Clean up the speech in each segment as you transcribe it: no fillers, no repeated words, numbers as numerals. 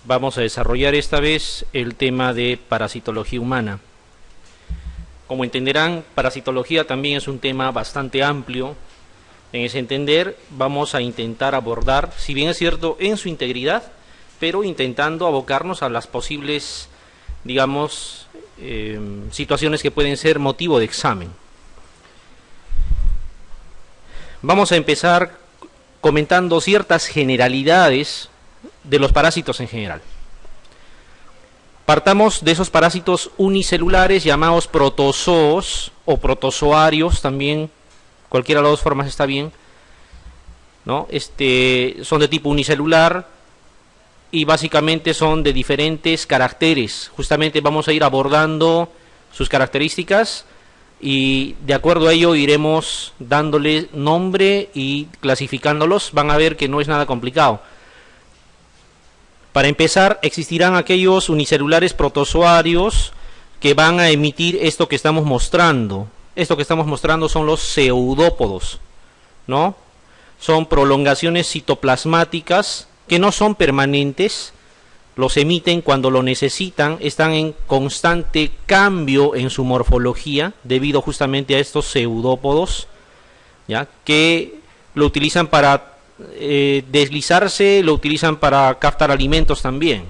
Vamos a desarrollar esta vez el tema de parasitología humana. Como entenderán, parasitología también es un tema bastante amplio. En ese entender vamos a intentar abordar, si bien es cierto, en su integridad, pero intentando abocarnos a las posibles, digamos, situaciones que pueden ser motivo de examen. Vamos a empezar comentando ciertas generalidades de los parásitos en general. Partamos de esos parásitos unicelulares llamados protozoos o protozoarios, también cualquiera de las dos formas está bien, ¿no? Son de tipo unicelular y básicamente son de diferentes caracteres. Justamente vamos a ir abordando sus características y de acuerdo a ello iremos dándole nombre y clasificándolos. Van a ver que no es nada complicado. Para empezar, existirán aquellos unicelulares protozoarios que van a emitir esto que estamos mostrando. Esto que estamos mostrando son los pseudópodos, ¿no? Son prolongaciones citoplasmáticas que no son permanentes, los emiten cuando lo necesitan, están en constante cambio en su morfología debido justamente a estos pseudópodos, ¿ya? Que lo utilizan para deslizarse, lo utilizan para captar alimentos también,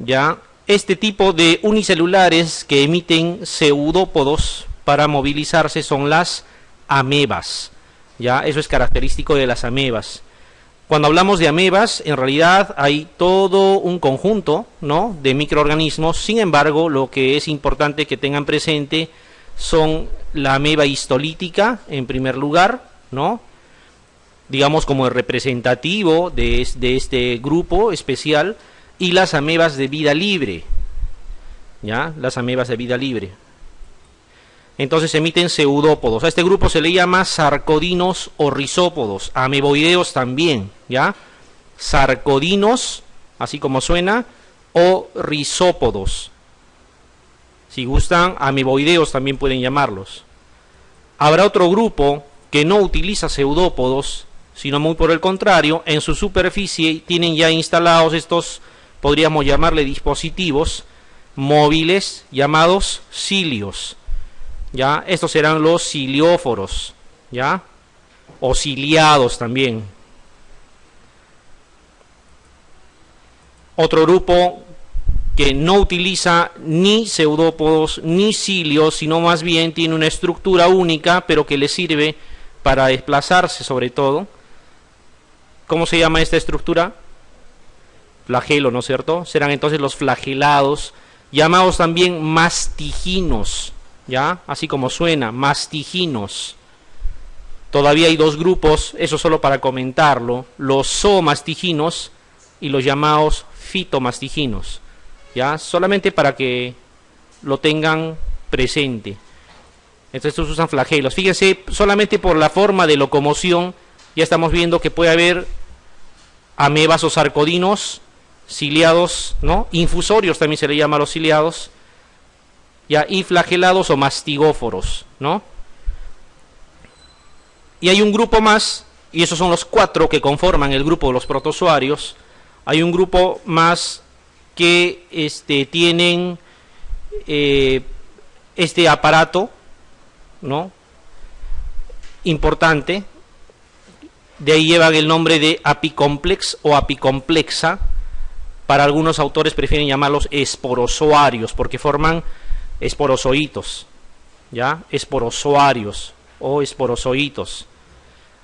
¿ya? Este tipo de unicelulares que emiten pseudópodos para movilizarse son las amebas, ¿ya? Eso es característico de las amebas. Cuando hablamos de amebas, en realidad hay todo un conjunto, ¿no?, de microorganismos. Sin embargo, lo que es importante que tengan presente son la ameba histolítica, en primer lugar, ¿no?, digamos como el representativo de este grupo especial, y las amebas de vida libre, ¿ya? Las amebas de vida libre. Entonces emiten pseudópodos. A este grupo se le llama sarcodinos o rizópodos, ameboideos también, ¿ya? Sarcodinos, así como suena, o rizópodos. Si gustan, ameboideos también pueden llamarlos. Habrá otro grupo que no utiliza pseudópodos, sino muy por el contrario, en su superficie tienen ya instalados estos, podríamos llamarle dispositivos móviles llamados cilios, ¿ya? Estos serán los cilióforos, ¿ya? O ciliados también. Otro grupo que no utiliza ni pseudópodos ni cilios, sino más bien tiene una estructura única, pero que le sirve para desplazarse sobre todo. ¿Cómo se llama esta estructura? Flagelo, ¿no es cierto? Serán entonces los flagelados, llamados también mastiginos, ¿ya? Así como suena, mastiginos. Todavía hay dos grupos, eso solo para comentarlo, los zoomastiginos y los llamados fitomastiginos, ¿ya? Solamente para que lo tengan presente. Entonces estos usan flagelos. Fíjense, solamente por la forma de locomoción ya estamos viendo que puede haber amebas o sarcodinos, ciliados, ¿no? Infusorios también se le llama a los ciliados, ya, y flagelados o mastigóforos, ¿no? Y hay un grupo más, y esos son los 4 que conforman el grupo de los protozoarios. Hay un grupo más que tienen este aparato, ¿no?, importante. De ahí llevan el nombre de apicomplex o apicomplexa. Para algunos autores prefieren llamarlos esporozoarios porque forman esporozoitos, ¿ya? Esporozoarios o esporozoitos.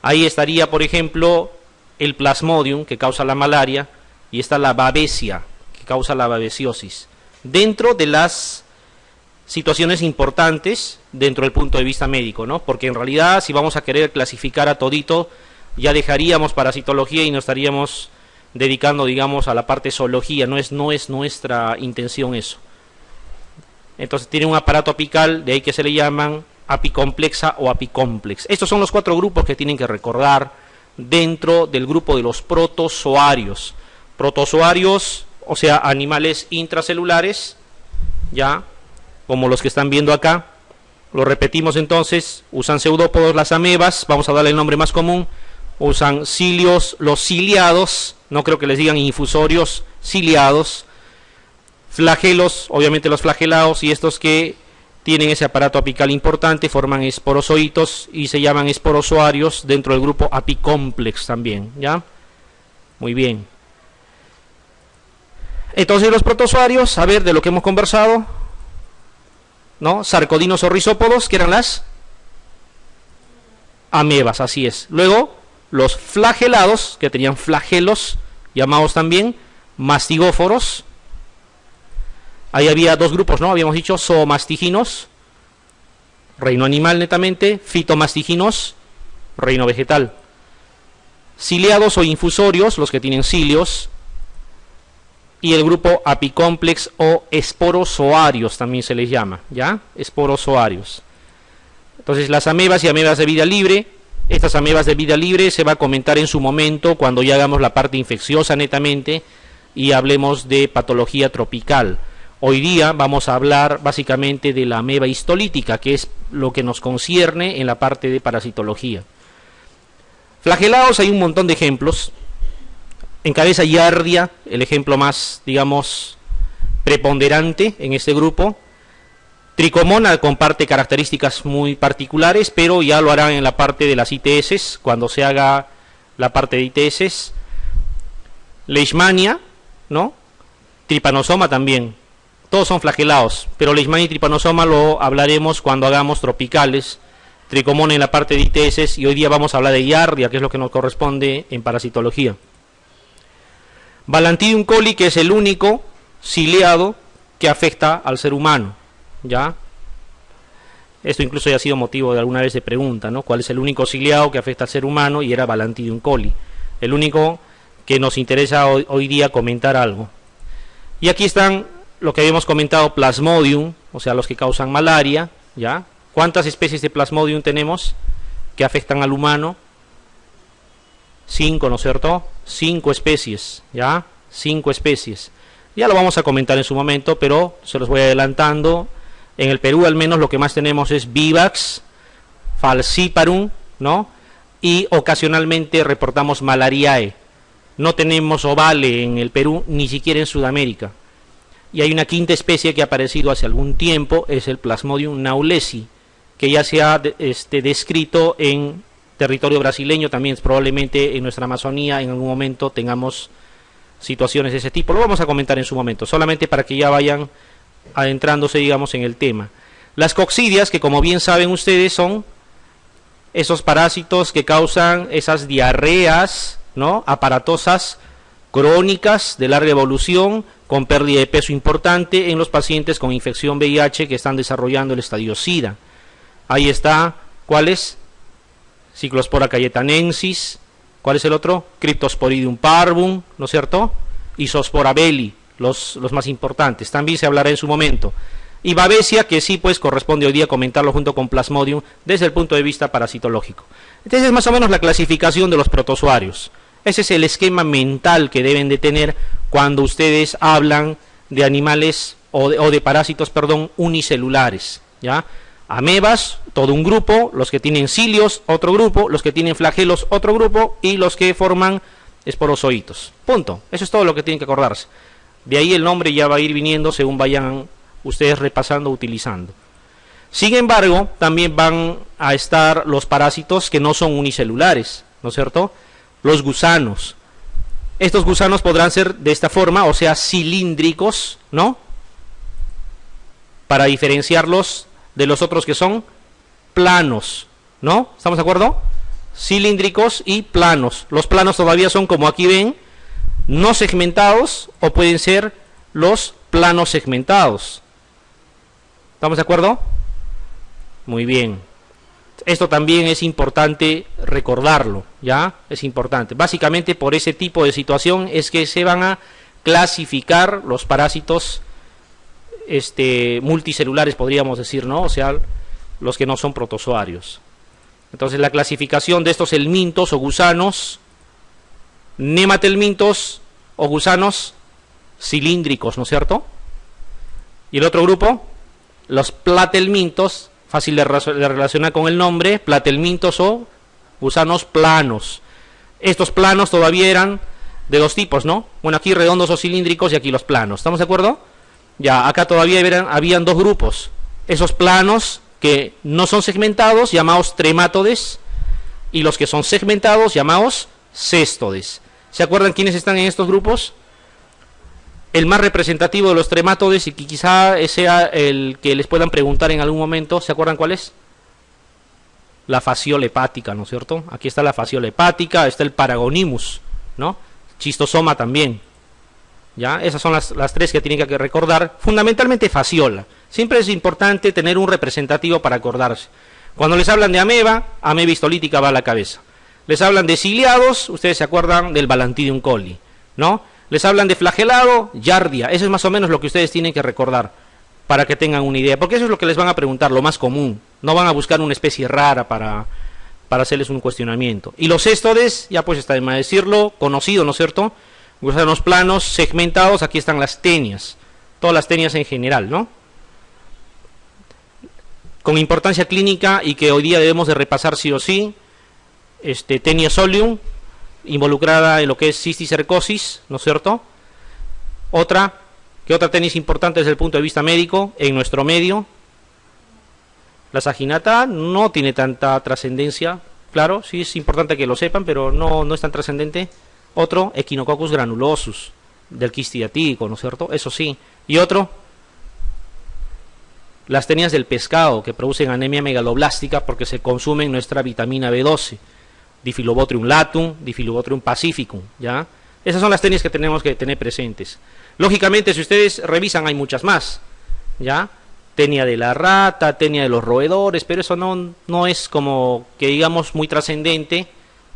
Ahí estaría, por ejemplo, el plasmodium, que causa la malaria, y está la babesia, que causa la babesiosis. Dentro de las situaciones importantes dentro del punto de vista médico, ¿no? Porque en realidad, si vamos a querer clasificar a todito, ya dejaríamos parasitología y nos estaríamos dedicando, digamos, a la parte zoología. No es nuestra intención eso. Entonces tiene un aparato apical, de ahí que se le llaman apicomplexa o apicomplex. Estos son los 4 grupos que tienen que recordar dentro del grupo de los protozoarios. Protozoarios, o sea, animales intracelulares, ya, como los que están viendo acá. Lo repetimos entonces, usan pseudópodos las amebas, vamos a darle el nombre más común, usan cilios, los ciliados, no creo que les digan infusorios, ciliados, flagelos, obviamente los flagelados, y estos que tienen ese aparato apical importante forman esporozoitos y se llaman esporozoarios dentro del grupo apicomplex también, ¿ya? Muy bien. Entonces los protozoarios, a ver, de lo que hemos conversado, ¿no? Sarcodinos o rizópodos, que eran las amebas, así es. Luego, los flagelados, que tenían flagelos, llamados también mastigóforos. Ahí había dos grupos, ¿no? Habíamos dicho zoomastiginos, reino animal netamente, fitomastiginos, reino vegetal. Ciliados o infusorios, los que tienen cilios, y el grupo apicomplex o esporozoarios también se les llama, ¿ya? Esporozoarios. Entonces las amebas y amebas de vida libre, estas amebas de vida libre se va a comentar en su momento cuando ya hagamos la parte infecciosa netamente y hablemos de patología tropical. Hoy día vamos a hablar básicamente de la ameba histolítica, que es lo que nos concierne en la parte de parasitología. Flagelados hay un montón de ejemplos. En cabeza Giardia, el ejemplo más, digamos, preponderante en este grupo. Tricomona comparte características muy particulares, pero ya lo harán en la parte de las ITS, cuando se haga la parte de ITS. Leishmania, ¿no? Trypanosoma también. Todos son flagelados, pero Leishmania y Trypanosoma lo hablaremos cuando hagamos tropicales. Tricomona en la parte de ITS, y hoy día vamos a hablar de Giardia, que es lo que nos corresponde en parasitología. Balantidium coli, que es el único ciliado que afecta al ser humano, ¿ya? Esto incluso ya ha sido motivo de alguna vez de pregunta, ¿no? ¿Cuál es el único ciliado que afecta al ser humano? Y era Balantidium coli, el único que nos interesa hoy día comentar algo. Y aquí están lo que habíamos comentado, Plasmodium, o sea, los que causan malaria, ¿ya? ¿Cuántas especies de Plasmodium tenemos que afectan al humano? 5, ¿no es cierto? 5 especies, ¿ya? 5 especies. Ya lo vamos a comentar en su momento, pero se los voy adelantando. En el Perú al menos lo que más tenemos es Vivax, Falciparum, ¿no? Y ocasionalmente reportamos Malariae. No tenemos Ovale en el Perú, ni siquiera en Sudamérica. Y hay una quinta especie que ha aparecido hace algún tiempo, es el Plasmodium naulesi, que ya se ha descrito en territorio brasileño, también probablemente en nuestra Amazonía en algún momento tengamos situaciones de ese tipo. Lo vamos a comentar en su momento, solamente para que ya vayan adentrándose, digamos, en el tema. Las coccidias, que como bien saben ustedes, son esos parásitos que causan esas diarreas, ¿no?, aparatosas, crónicas, de larga evolución, con pérdida de peso importante en los pacientes con infección VIH que están desarrollando el estadio SIDA. Ahí está, ¿cuál es? Cyclospora cayetanensis. ¿Cuál es el otro? Cryptosporidium parvum, ¿no es cierto? Y Zoospora belli, los más importantes. También se hablará en su momento. Y Babesia, que sí, pues corresponde hoy día comentarlo junto con Plasmodium desde el punto de vista parasitológico. Entonces es más o menos la clasificación de los protozoarios. Ese es el esquema mental que deben de tener cuando ustedes hablan de animales o de parásitos, perdón, unicelulares, ¿ya? Amebas, todo un grupo, los que tienen cilios, otro grupo, los que tienen flagelos, otro grupo, y los que forman esporozoitos. Punto. Eso es todo lo que tienen que acordarse. De ahí el nombre ya va a ir viniendo según vayan ustedes repasando, utilizando. Sin embargo, también van a estar los parásitos que no son unicelulares, ¿no es cierto? Los gusanos. Estos gusanos podrán ser de esta forma, o sea, cilíndricos, ¿no? Para diferenciarlos de los otros que son planos, ¿no? ¿Estamos de acuerdo? Cilíndricos y planos. Los planos todavía son, como aquí ven, no segmentados, o pueden ser los planos segmentados. ¿Estamos de acuerdo? Muy bien. Esto también es importante recordarlo, ¿ya? Es importante. Básicamente por ese tipo de situación es que se van a clasificar los parásitos multicelulares, podríamos decir, ¿no? O sea, los que no son protozoarios. Entonces la clasificación de estos helmintos o gusanos, nematelmintos o gusanos cilíndricos, ¿no es cierto? Y el otro grupo, los platelmintos, fácil de relacionar con el nombre, platelmintos o gusanos planos. Estos planos todavía eran de dos tipos, ¿no? Bueno, aquí redondos o cilíndricos y aquí los planos. ¿Estamos de acuerdo? Ya, acá todavía habían dos grupos. Esos planos que no son segmentados, llamados tremátodes, y los que son segmentados, llamados céstodes. ¿Se acuerdan quiénes están en estos grupos? El más representativo de los tremátodes, y que quizá sea el que les puedan preguntar en algún momento, ¿se acuerdan cuál es? La fasciola hepática, ¿no es cierto? Aquí está la fasciola hepática, está el Paragonimus, ¿no? Schistosoma también. ¿Ya? Esas son las tres que tienen que recordar. Fundamentalmente fasciola. Siempre es importante tener un representativo para acordarse. Cuando les hablan de ameba histolítica va a la cabeza. Les hablan de ciliados, ustedes se acuerdan del Balantidium coli, ¿no? Les hablan de flagelado, Giardia. Eso es más o menos lo que ustedes tienen que recordar para que tengan una idea, porque eso es lo que les van a preguntar, lo más común. No van a buscar una especie rara para hacerles un cuestionamiento. Y los céstodes, ya pues está de más decirlo, conocido, ¿no es cierto? Usan los planos segmentados, aquí están las tenias, todas las tenias en general, ¿no? Con importancia clínica y que hoy día debemos de repasar sí o sí, tenia solium, involucrada en lo que es cisticercosis, ¿no es cierto? ¿Qué otra tenis importante desde el punto de vista médico en nuestro medio? La saginata no tiene tanta trascendencia, claro, sí es importante que lo sepan, pero no es tan trascendente. Otro, Echinococcus granulosus, del quistiatídico, ¿no es cierto? Eso sí. Y otro, las tenias del pescado, que producen anemia megaloblástica porque se consumen nuestra vitamina B12. Diphyllobotrium latum, Diphyllobotrium pacificum, ¿ya? Esas son las tenias que tenemos que tener presentes. Lógicamente, si ustedes revisan, hay muchas más, ¿ya? Tenia de la rata, tenia de los roedores, pero eso no es como que digamos muy trascendente,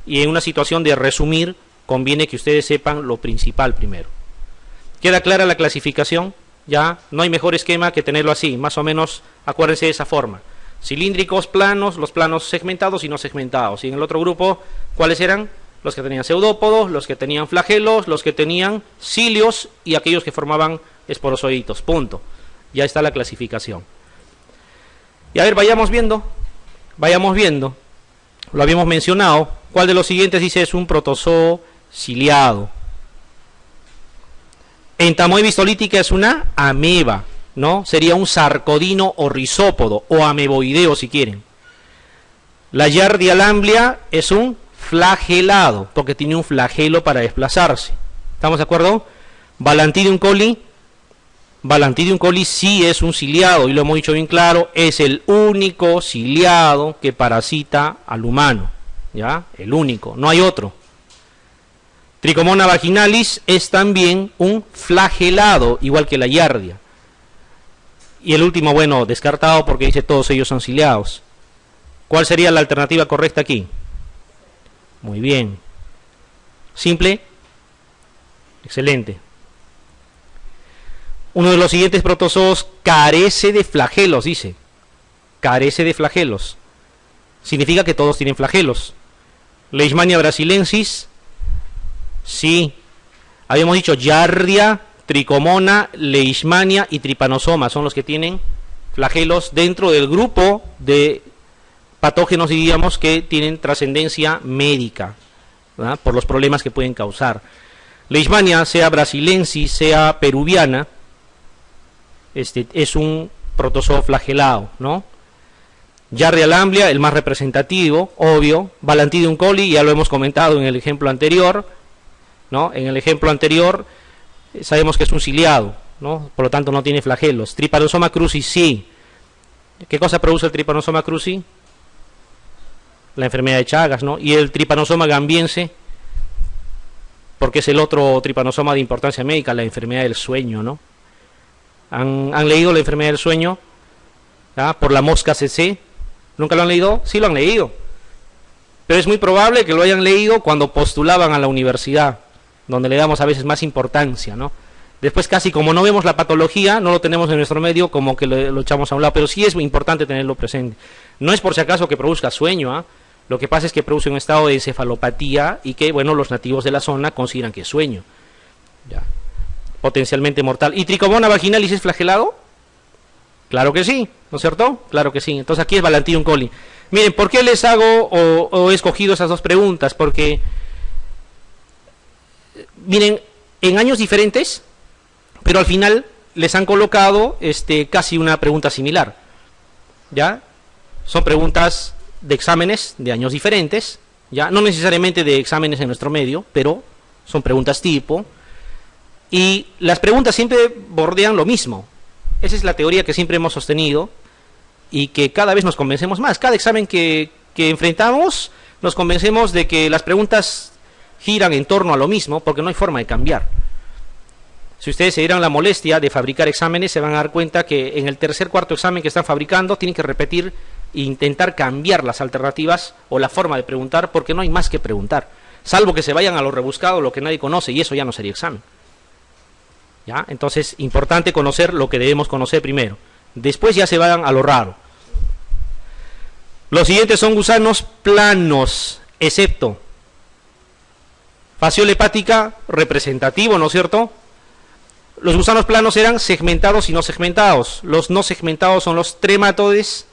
y en una situación de resumir, conviene que ustedes sepan lo principal primero. ¿Queda clara la clasificación? Ya, no hay mejor esquema que tenerlo así, más o menos, acuérdense de esa forma. Cilíndricos, planos, los planos segmentados y no segmentados. Y en el otro grupo, ¿cuáles eran? Los que tenían pseudópodos, los que tenían flagelos, los que tenían cilios y aquellos que formaban esporozoitos. Punto. Ya está la clasificación. Y a ver, vayamos viendo. Lo habíamos mencionado. ¿Cuál de los siguientes dice es un protozoo ciliado? Entamoeba histolítica es una ameba, ¿no? Sería un sarcodino o rizópodo, o ameboideo si quieren. La Giardia lamblia es un flagelado, porque tiene un flagelo para desplazarse. ¿Estamos de acuerdo? Balantidium coli sí es un ciliado, y lo hemos dicho bien claro, es el único ciliado que parasita al humano, ¿ya? El único, no hay otro. Trichomona vaginalis es también un flagelado, igual que la Giardia. Y el último, bueno, descartado porque dice todos ellos son ciliados. ¿Cuál sería la alternativa correcta aquí? Muy bien. Simple. Excelente. Uno de los siguientes protozoos carece de flagelos, dice. Carece de flagelos. Significa que todos tienen flagelos. Leishmania brasilensis. Sí. Habíamos dicho Giardia, Trichomona, Leishmania y Trypanosoma son los que tienen flagelos dentro del grupo de patógenos, diríamos, que tienen trascendencia médica, ¿verdad? Por los problemas que pueden causar. Leishmania, sea brasilensis, sea peruviana, es un protozoo flagelado, ¿no? Giardia lamblia, el más representativo, obvio. Balantidium coli, ya lo hemos comentado en el ejemplo anterior, ¿no? En el ejemplo anterior sabemos que es un ciliado, ¿no? Por lo tanto no tiene flagelos. Trypanosoma cruzi sí. ¿Qué cosa produce el Trypanosoma cruzi? La enfermedad de Chagas, ¿no? Y el Trypanosoma gambiense, porque es el otro trypanosoma de importancia médica, la enfermedad del sueño, ¿no? ¿Han leído la enfermedad del sueño? ¿Ah? Por la mosca CC. ¿Nunca lo han leído? Sí lo han leído. Pero es muy probable que lo hayan leído cuando postulaban a la universidad, donde le damos a veces más importancia, ¿no? Después casi como no vemos la patología, no lo tenemos en nuestro medio, como que lo echamos a un lado, pero sí es muy importante tenerlo presente. No es por si acaso que produzca sueño, ¿eh? Lo que pasa es que produce un estado de encefalopatía y que, bueno, los nativos de la zona consideran que es sueño. Ya. Potencialmente mortal. ¿Y Trichomona vaginalis es flagelado? Claro que sí, ¿no es cierto? Claro que sí. Entonces aquí es Balantidium coli. Miren, ¿por qué les hago o he escogido esas dos preguntas? Porque vienen en años diferentes, pero al final les han colocado casi una pregunta similar. ¿Ya? Son preguntas de exámenes de años diferentes, ya no necesariamente de exámenes en nuestro medio, pero son preguntas tipo, y las preguntas siempre bordean lo mismo. Esa es la teoría que siempre hemos sostenido y que cada vez nos convencemos más. Cada examen que enfrentamos nos convencemos de que las preguntas giran en torno a lo mismo, porque no hay forma de cambiar. Si ustedes se dieran la molestia de fabricar exámenes, se van a dar cuenta que en el tercer, cuarto examen que están fabricando tienen que repetir e intentar cambiar las alternativas o la forma de preguntar, porque no hay más que preguntar, salvo que se vayan a lo rebuscado, lo que nadie conoce, y eso ya no sería examen. ¿Ya? Entonces, importante conocer lo que debemos conocer primero. Después ya se vayan a lo raro. Los siguientes son gusanos planos, excepto fasciola hepática, representativo, ¿no es cierto? Los gusanos planos eran segmentados y no segmentados. Los no segmentados son los trematodes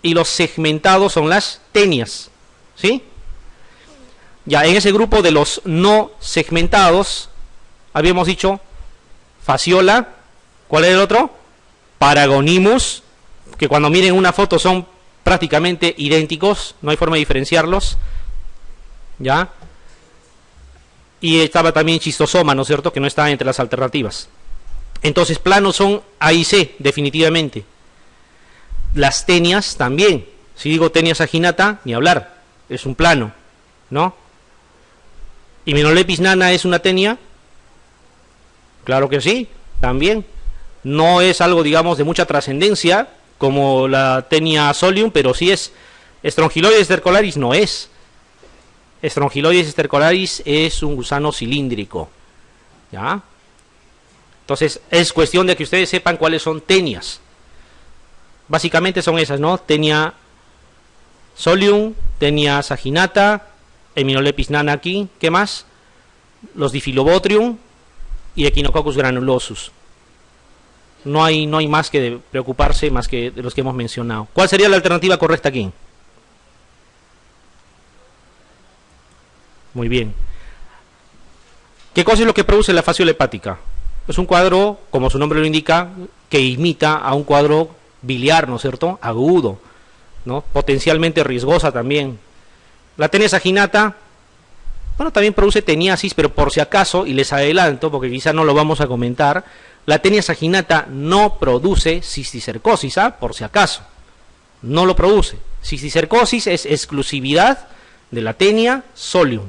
y los segmentados son las tenias. ¿Sí? Ya, en ese grupo de los no segmentados, habíamos dicho fasciola, ¿cuál es el otro? Paragonimus, que cuando miren una foto son prácticamente idénticos, no hay forma de diferenciarlos. ¿Ya? Y estaba también chistosoma, ¿no es cierto?, que no está entre las alternativas. Entonces, planos son A y C, definitivamente. Las tenias también. Si digo tenia saginata, ni hablar, es un plano, ¿no? ¿Hymenopletis nana es una tenia? Claro que sí, también. No es algo, digamos, de mucha trascendencia, como la tenia solium, pero sí es. Strongyloides stercolaris no es. Strongyloides stercolaris es un gusano cilíndrico. ¿Ya? Entonces, es cuestión de que ustedes sepan cuáles son tenias. Básicamente son esas, ¿no? Tenia solium, tenia saginata, Hymenopletis nana aquí, ¿qué más? Los Diphyllobotrium y Echinococcus granulosus. No hay más que de preocuparse, más que de los que hemos mencionado. ¿Cuál sería la alternativa correcta aquí? Muy bien. ¿Qué cosa es lo que produce la fasciola hepática? Es un cuadro, como su nombre lo indica, que imita a un cuadro biliar, ¿no es cierto? Agudo, ¿no? Potencialmente riesgosa también. La tenia saginata, bueno, también produce teniasis, pero por si acaso, y les adelanto, porque quizá no lo vamos a comentar, la tenia saginata no produce cisticercosis, ¿ah? Por si acaso. No lo produce. Cisticercosis es exclusividad de la tenia solium.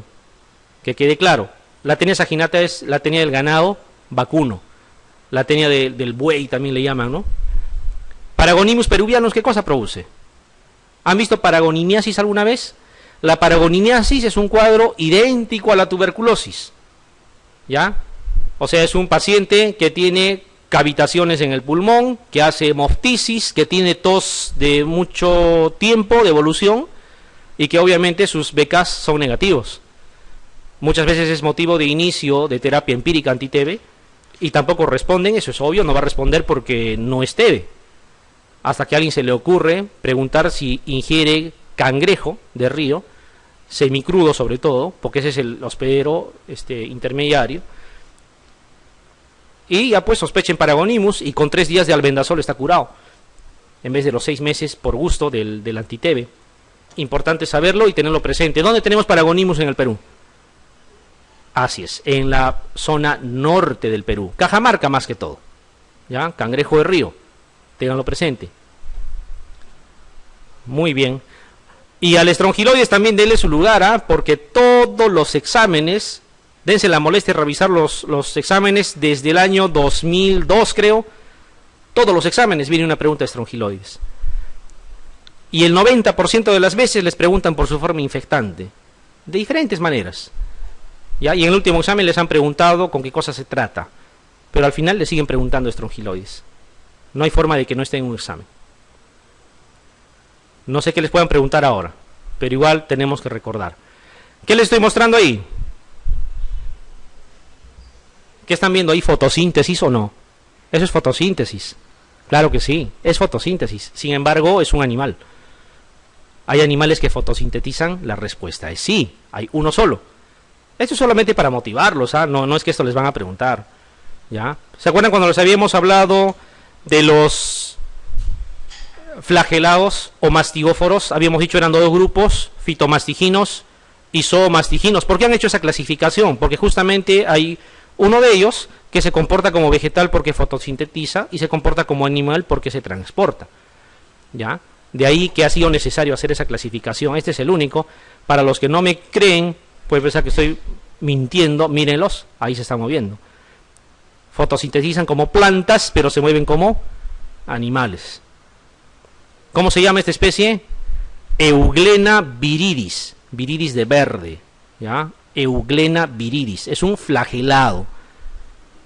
Que quede claro, la tenia saginata es la tenia del ganado vacuno, la tenia del buey también le llaman, ¿no? Paragonimus peruvianus, ¿qué cosa produce? ¿Han visto paragonimiasis alguna vez? La paragonimiasis es un cuadro idéntico a la tuberculosis, ¿ya? O sea, es un paciente que tiene cavitaciones en el pulmón, que hace hemoptisis, que tiene tos de mucho tiempo de evolución y que obviamente sus BKs son negativos. Muchas veces es motivo de inicio de terapia empírica anti-TB y tampoco responden, eso es obvio, no va a responder porque no es TB. Hasta que a alguien se le ocurre preguntar si ingiere cangrejo de río, semicrudo sobre todo, porque ese es el hospedero intermediario. Y ya pues sospechen Paragonimus y con 3 días de albendazol está curado, en vez de los 6 meses por gusto del anti-TB. Importante saberlo y tenerlo presente. ¿Dónde tenemos Paragonimus en el Perú? Así es, en la zona norte del Perú, Cajamarca más que todo, ¿ya? Cangrejo de río, ténganlo presente. Muy bien. Y al Strongyloides también denle su lugar, ¿ah? Porque todos los exámenes, dense la molestia de revisar los exámenes desde el año 2002 creo, todos los exámenes viene una pregunta de Strongyloides. Y el 90% de las veces les preguntan por su forma infectante, de diferentes maneras. ¿Ya? Y en el último examen les han preguntado con qué cosa se trata, pero al final les siguen preguntando Strongyloides. No hay forma de que no esté en un examen. No sé qué les puedan preguntar ahora, pero igual tenemos que recordar. ¿Qué les estoy mostrando ahí? ¿Qué están viendo ahí? ¿Fotosíntesis o no? Eso es fotosíntesis. Claro que sí, es fotosíntesis. Sin embargo, es un animal. ¿Hay animales que fotosintetizan? La respuesta es sí, hay uno solo. Esto es solamente para motivarlos, ¿ah? No es que esto les van a preguntar, ¿ya? ¿Se acuerdan cuando les habíamos hablado de los flagelados o mastigóforos? Habíamos dicho eran dos grupos, fitomastiginos y zoomastiginos. ¿Por qué han hecho esa clasificación? Porque justamente hay uno de ellos que se comporta como vegetal porque fotosintetiza y se comporta como animal porque se transporta, ¿ya? De ahí que ha sido necesario hacer esa clasificación. Este es el único. Para los que no me creen, pueden pensar que estoy mintiendo, mírenlos, ahí se están moviendo. Fotosintetizan como plantas, pero se mueven como animales. ¿Cómo se llama esta especie? Euglena viridis, viridis de verde, ¿ya? Euglena viridis, es un flagelado,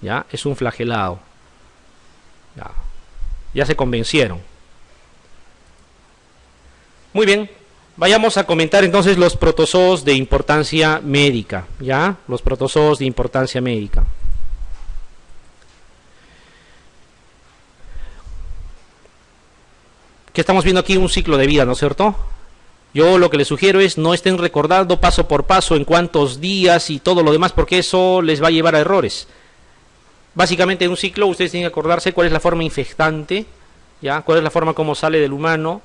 ¿ya? Es un flagelado. Ya se convencieron. Muy bien, vayamos a comentar entonces los protozoos de importancia médica, ¿ya? Los protozoos de importancia médica. Que estamos viendo aquí un ciclo de vida, ¿no es cierto? Yo lo que les sugiero es no estén recordando paso por paso en cuántos días y todo lo demás, porque eso les va a llevar a errores. Básicamente en un ciclo ustedes tienen que acordarse cuál es la forma infectante, ¿ya? Cuál es la forma como sale del humano,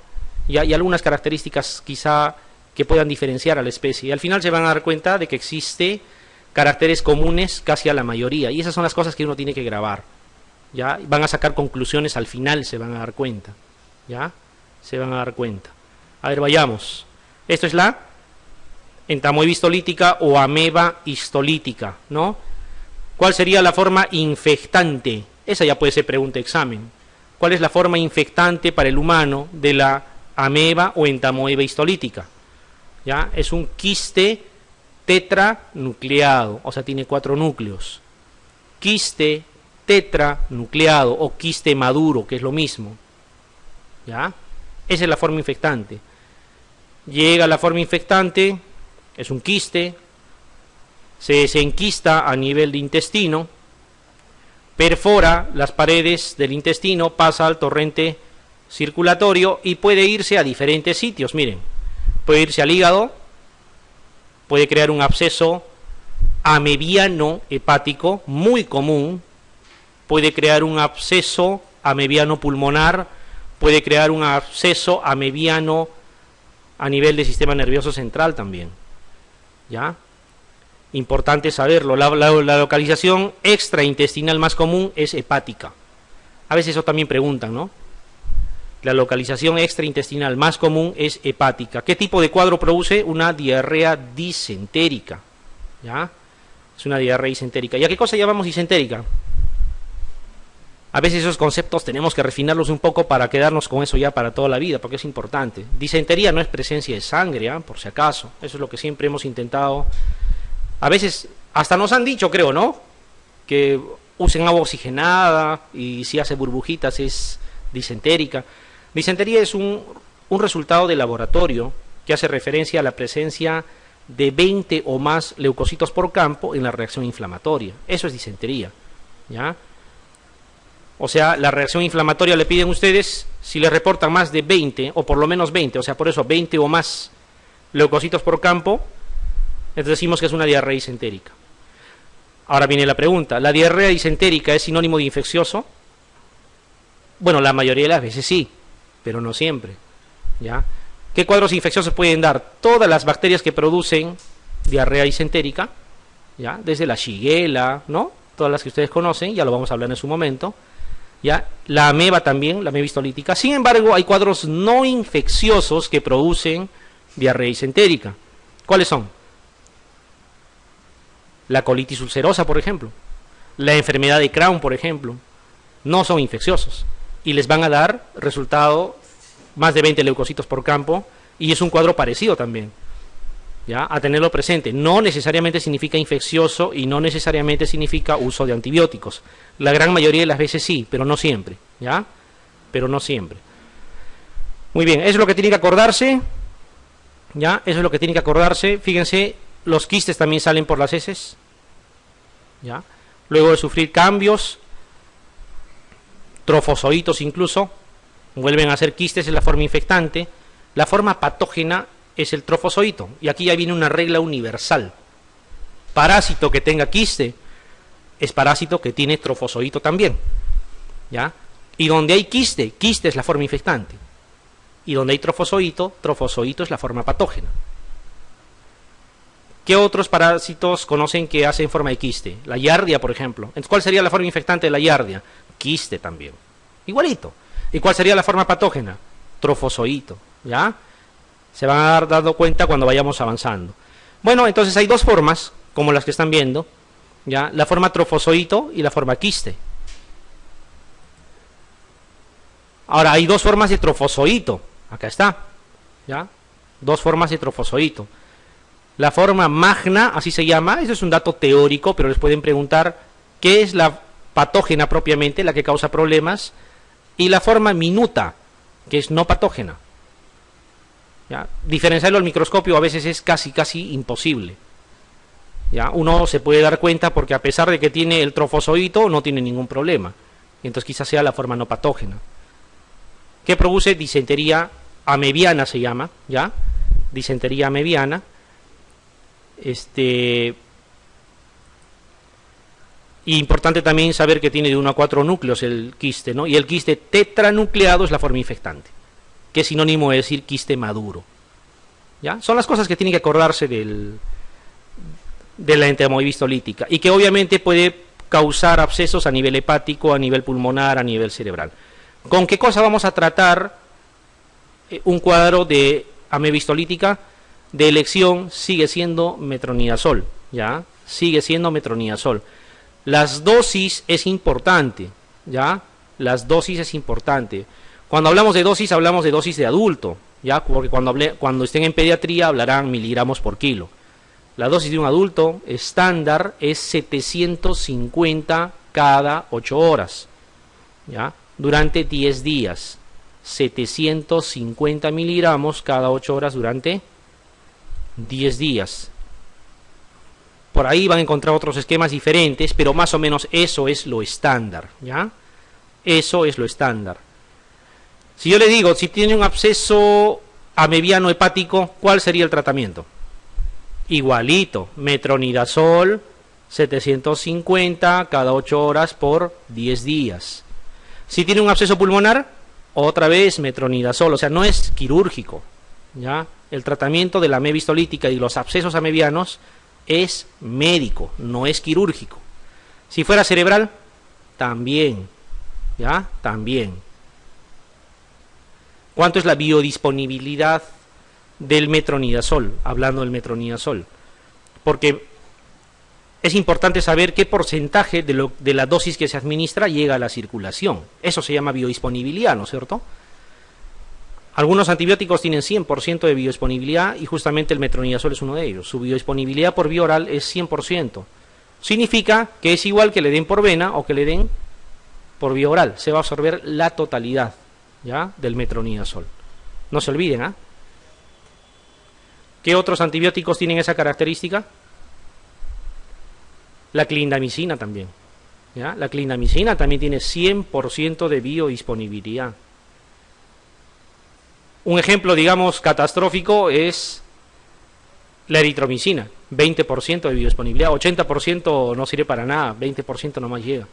¿ya? Y algunas características quizá que puedan diferenciar a la especie. Y al final se van a dar cuenta de que existe caracteres comunes casi a la mayoría, y esas son las cosas que uno tiene que grabar, ¿ya? Van a sacar conclusiones al final, se van a dar cuenta, ¿ya? Se van a dar cuenta. A ver, vayamos. Esto es la entamoeba histolítica o ameba histolítica, ¿no? ¿Cuál sería la forma infectante? Esa ya puede ser pregunta de examen. ¿Cuál es la forma infectante para el humano de la ameba o entamoeba histolítica? ¿Ya? Es un quiste tetranucleado, o sea, tiene 4 núcleos. Quiste tetranucleado o quiste maduro, que es lo mismo, ¿ya? Esa es la forma infectante. Llega la forma infectante, es un quiste, se enquista a nivel de intestino, perfora las paredes del intestino, pasa al torrente circulatorio y puede irse a diferentes sitios. Miren, puede irse al hígado, puede crear un absceso amebiano hepático, muy común, puede crear un absceso amebiano pulmonar, puede crear un absceso amebiano a nivel del sistema nervioso central también, ¿ya? Importante saberlo. La localización extraintestinal más común es hepática. A veces eso también preguntan, ¿no? La localización extraintestinal más común es hepática. ¿Qué tipo de cuadro produce? Una diarrea disentérica, ¿ya? Es una diarrea disentérica. ¿Y a qué cosa llamamos disentérica? A veces esos conceptos tenemos que refinarlos un poco para quedarnos con eso ya para toda la vida, porque es importante. Disentería no es presencia de sangre, ¿eh? Por si acaso. Eso es lo que siempre hemos intentado. A veces hasta nos han dicho, creo, ¿no?, que usen agua oxigenada y si hace burbujitas es disentérica. Disentería es un resultado de laboratorio que hace referencia a la presencia de 20 o más leucocitos por campo en la reacción inflamatoria. Eso es disentería, ¿ya? O sea, la reacción inflamatoria le piden ustedes, si les reportan más de 20, o por lo menos 20, o sea, por eso 20 o más leucocitos por campo, entonces decimos que es una diarrea disentérica. Ahora viene la pregunta, ¿la diarrea disentérica es sinónimo de infeccioso? Bueno, la mayoría de las veces sí, pero no siempre, ¿ya? ¿Qué cuadros infecciosos pueden dar? Todas las bacterias que producen diarrea disentérica, ¿ya? Desde la Shigella, ¿no? Todas las que ustedes conocen, ya lo vamos a hablar en su momento, ¿ya? La ameba también, la ameba histolítica. Sin embargo, hay cuadros no infecciosos que producen diarrea disentérica. ¿Cuáles son? La colitis ulcerosa, por ejemplo, la enfermedad de Crohn, por ejemplo, no son infecciosos y les van a dar resultado más de 20 leucocitos por campo y es un cuadro parecido también, ¿ya? A tenerlo presente. No necesariamente significa infeccioso y no necesariamente significa uso de antibióticos. La gran mayoría de las veces sí, pero no siempre, ¿ya? Pero no siempre. Muy bien, eso es lo que tiene que acordarse, ¿ya? Eso es lo que tiene que acordarse. Fíjense, los quistes también salen por las heces, ¿ya? Luego de sufrir cambios, trofozoitos incluso, vuelven a ser quistes en la forma infectante. La forma patógena es el trofozoito, y aquí ya viene una regla universal. parásito que tenga quiste es parásito que tiene trofozoito también, ¿ya? Y donde hay quiste, quiste es la forma infectante. Y donde hay trofozoito, trofozoito es la forma patógena. ¿Qué otros parásitos conocen que hacen forma de quiste? La Giardia, por ejemplo. Entonces, ¿cuál sería la forma infectante de la Giardia? Quiste también. Igualito. ¿Y cuál sería la forma patógena? Trofozoito, ¿ya? Se van a dar dando cuenta cuando vayamos avanzando. Bueno, entonces hay dos formas, como las que están viendo, ¿ya? La forma trofozoito y la forma quiste. Ahora, hay dos formas de trofozoito. Acá está, ¿ya? Dos formas de trofozoito. La forma magna, así se llama, eso es un dato teórico, pero les pueden preguntar qué es la patógena propiamente, la que causa problemas, y la forma minuta, que es no patógena. ¿Ya? Diferenciarlo al microscopio a veces es casi imposible. ¿Ya? Uno se puede dar cuenta porque a pesar de que tiene el trofozoito, no tiene ningún problema. Y entonces quizás sea la forma no patógena. ¿Qué produce? Disentería amebiana se llama, ¿ya? Disentería amebiana. Y importante también saber que tiene de 1 a 4 núcleos el quiste, ¿no? Y el quiste tetranucleado es la forma infectante, que es sinónimo de decir quiste maduro. ¿Ya? Son las cosas que tienen que acordarse de la entamoebistolítica y que obviamente puede causar abscesos a nivel hepático, a nivel pulmonar, a nivel cerebral. ¿Con qué cosa vamos a tratar un cuadro de amebistolítica? De elección sigue siendo metronidazol, ¿ya? Sigue siendo metronidazol. Las dosis es importante, ¿ya? Las dosis es importante. Cuando hablamos de dosis de adulto, ¿ya? Porque cuando estén en pediatría hablarán miligramos por kilo. La dosis de un adulto estándar es 750 cada 8 horas, ¿ya? Durante 10 días. 750 miligramos cada 8 horas durante 10 días. Por ahí van a encontrar otros esquemas diferentes, pero más o menos eso es lo estándar, ¿ya? Eso es lo estándar. Si yo le digo, si tiene un absceso amebiano hepático, ¿cuál sería el tratamiento? Igualito, metronidazol, 750 cada 8 horas por 10 días. Si tiene un absceso pulmonar, otra vez metronidazol, o sea, no es quirúrgico, ¿ya? El tratamiento de la amebistolítica y los abscesos amebianos es médico, no es quirúrgico. Si fuera cerebral, también, ¿ya? También. ¿Cuánto es la biodisponibilidad del metronidazol? Hablando del metronidazol. Porque es importante saber qué porcentaje de la dosis que se administra llega a la circulación. Eso se llama biodisponibilidad, ¿no es cierto? Algunos antibióticos tienen 100% de biodisponibilidad y justamente el metronidazol es uno de ellos. Su biodisponibilidad por vía oral es 100%. Significa que es igual que le den por vena o que le den por vía oral. Se va a absorber la totalidad, ¿ya? Del metronidazol. No se olviden, ¿ah? ¿Qué otros antibióticos tienen esa característica? La clindamicina también, ¿ya? La clindamicina también tiene 100% de biodisponibilidad. Un ejemplo, digamos, catastrófico es la eritromicina, 20% de biodisponibilidad, 80% no sirve para nada, 20% nomás llega.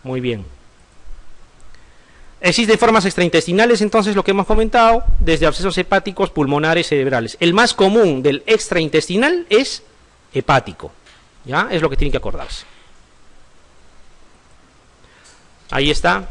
Muy bien. Existen formas extraintestinales, entonces, lo que hemos comentado, desde abscesos hepáticos, pulmonares, cerebrales. El más común del extraintestinal es hepático, ¿ya? Es lo que tienen que acordarse. Ahí está.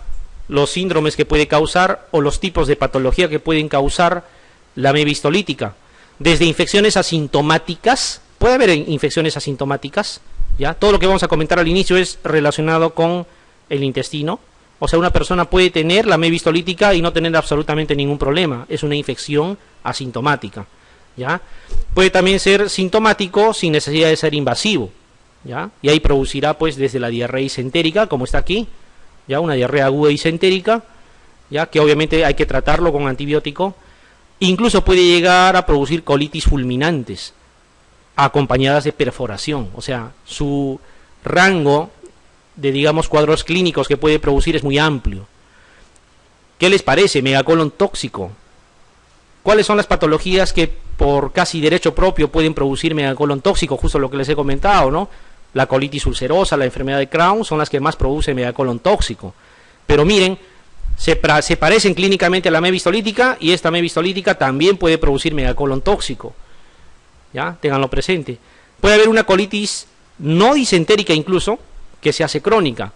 Los síndromes que puede causar o los tipos de patología que pueden causar la amebistolítica. Desde infecciones asintomáticas, puede haber infecciones asintomáticas, ¿ya? Todo lo que vamos a comentar al inicio es relacionado con el intestino. O sea, una persona puede tener la amebistolítica y no tener absolutamente ningún problema. Es una infección asintomática, ¿ya? Puede también ser sintomático sin necesidad de ser invasivo, ¿ya? Y ahí producirá, pues, desde la diarrea disentérica, como está aquí, ya, una diarrea aguda disentérica, ya, que obviamente hay que tratarlo con antibiótico. Incluso puede llegar a producir colitis fulminantes acompañadas de perforación. O sea, su rango de, digamos, cuadros clínicos que puede producir es muy amplio. ¿Qué les parece? Megacolon tóxico. ¿Cuáles son las patologías que por casi derecho propio pueden producir megacolon tóxico, justo lo que les he comentado, ¿no? La colitis ulcerosa, la enfermedad de Crohn son las que más producen megacolon tóxico. Pero miren, se parecen clínicamente a la amebistolítica, y esta amebistolítica también puede producir megacolon tóxico. ¿Ya? Ténganlo presente. Puede haber una colitis no disentérica incluso, que se hace crónica.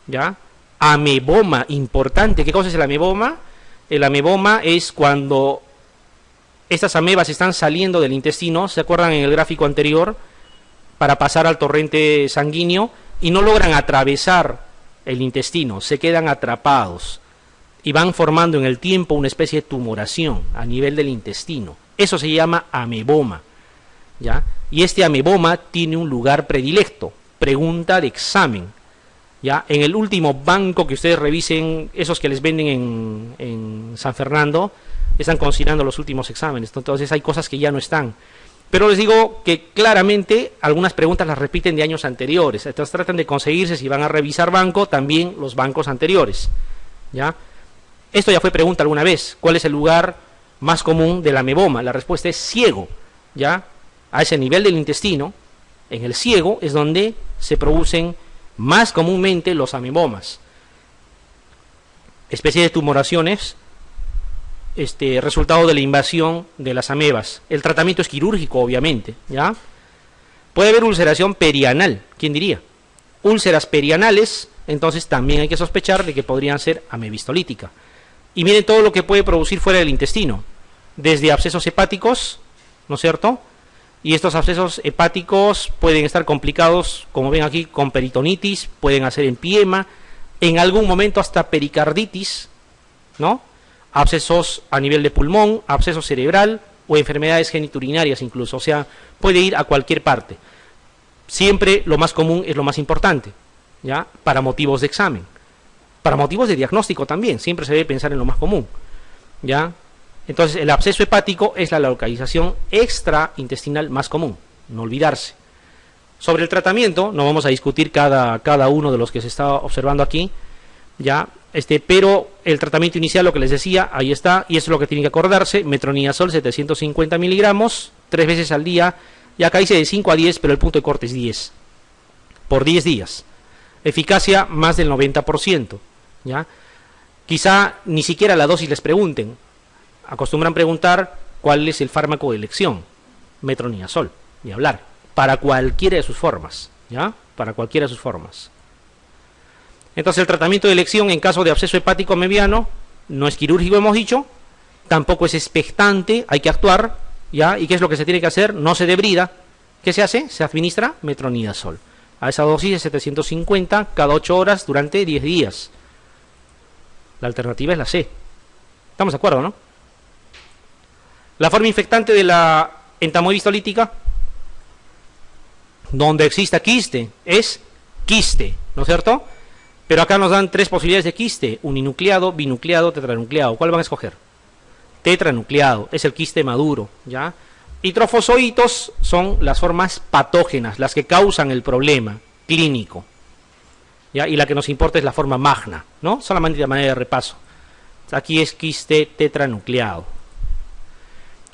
¿Ya? Ameboma, importante. ¿Qué cosa es el ameboma? El ameboma es cuando estas amebas están saliendo del intestino, ¿se acuerdan en el gráfico anterior? Para pasar al torrente sanguíneo, y no logran atravesar el intestino, se quedan atrapados y van formando en el tiempo una especie de tumoración a nivel del intestino. Eso se llama ameboma, ¿ya? Y este ameboma tiene un lugar predilecto, pregunta de examen, ¿ya? En el último banco que ustedes revisen, esos que les venden en San Fernando, están considerando los últimos exámenes, entonces hay cosas que ya no están. Pero les digo que claramente algunas preguntas las repiten de años anteriores, entonces tratan de conseguirse, si van a revisar banco, también los bancos anteriores, ¿ya? Esto ya fue pregunta alguna vez, ¿cuál es el lugar más común del ameboma? La respuesta es ciego, ¿ya? A ese nivel del intestino, en el ciego, es donde se producen más comúnmente los amebomas. Especie de tumoraciones, resultado de la invasión de las amebas. El tratamiento es quirúrgico, obviamente, ¿ya? Puede haber ulceración perianal, ¿quién diría? Úlceras perianales, entonces también hay que sospechar de que podrían ser amebistolítica. Y miren todo lo que puede producir fuera del intestino, desde abscesos hepáticos, ¿no es cierto? Y estos abscesos hepáticos pueden estar complicados, como ven aquí, con peritonitis, pueden hacer empiema, en algún momento hasta pericarditis, ¿no? Abscesos a nivel de pulmón, absceso cerebral o enfermedades geniturinarias incluso, o sea, puede ir a cualquier parte. Siempre lo más común es lo más importante, ¿ya? Para motivos de examen. Para motivos de diagnóstico también, siempre se debe pensar en lo más común, ¿ya? Entonces, el absceso hepático es la localización extraintestinal más común, no olvidarse. Sobre el tratamiento, no vamos a discutir cada uno de los que se está observando aquí, ¿ya? Pero el tratamiento inicial, lo que les decía, ahí está, y eso es lo que tienen que acordarse: metronidazol 750 miligramos, 3 veces al día, y acá dice de 5 a 10, pero el punto de corte es 10, por 10 días. Eficacia más del 90%, ¿ya? Quizá ni siquiera la dosis les pregunten, acostumbran preguntar cuál es el fármaco de elección, metronidazol, ni hablar, para cualquiera de sus formas, ¿ya? Para cualquiera de sus formas. Entonces el tratamiento de elección en caso de absceso hepático mediano no es quirúrgico, hemos dicho, tampoco es expectante, hay que actuar, ¿ya? ¿Y qué es lo que se tiene que hacer? No se debrida. ¿Qué se hace? Se administra metronidazol a esa dosis de 750 cada 8 horas durante 10 días. La alternativa es la C. ¿Estamos de acuerdo, no? La forma infectante de la entamoebistolítica, donde exista quiste, es quiste, ¿no es cierto? Pero acá nos dan 3 posibilidades de quiste: uninucleado, binucleado, tetranucleado. ¿Cuál van a escoger? Tetranucleado, es el quiste maduro, ¿ya? Y trofoszoitos son las formas patógenas, las que causan el problema clínico, ¿ya? Y la que nos importa es la forma magna, ¿no? Solamente de manera de repaso. Aquí es quiste tetranucleado.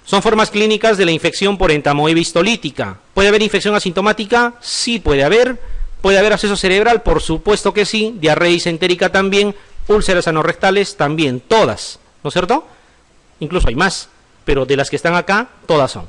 Son formas clínicas de la infección por entamoebistolítica. ¿Puede haber infección asintomática? Sí puede haber. ¿Puede haber absceso cerebral? Por supuesto que sí. Diarrea disentérica también. Úlceras anorrectales también. Todas, ¿no es cierto? Incluso hay más, pero de las que están acá, todas son.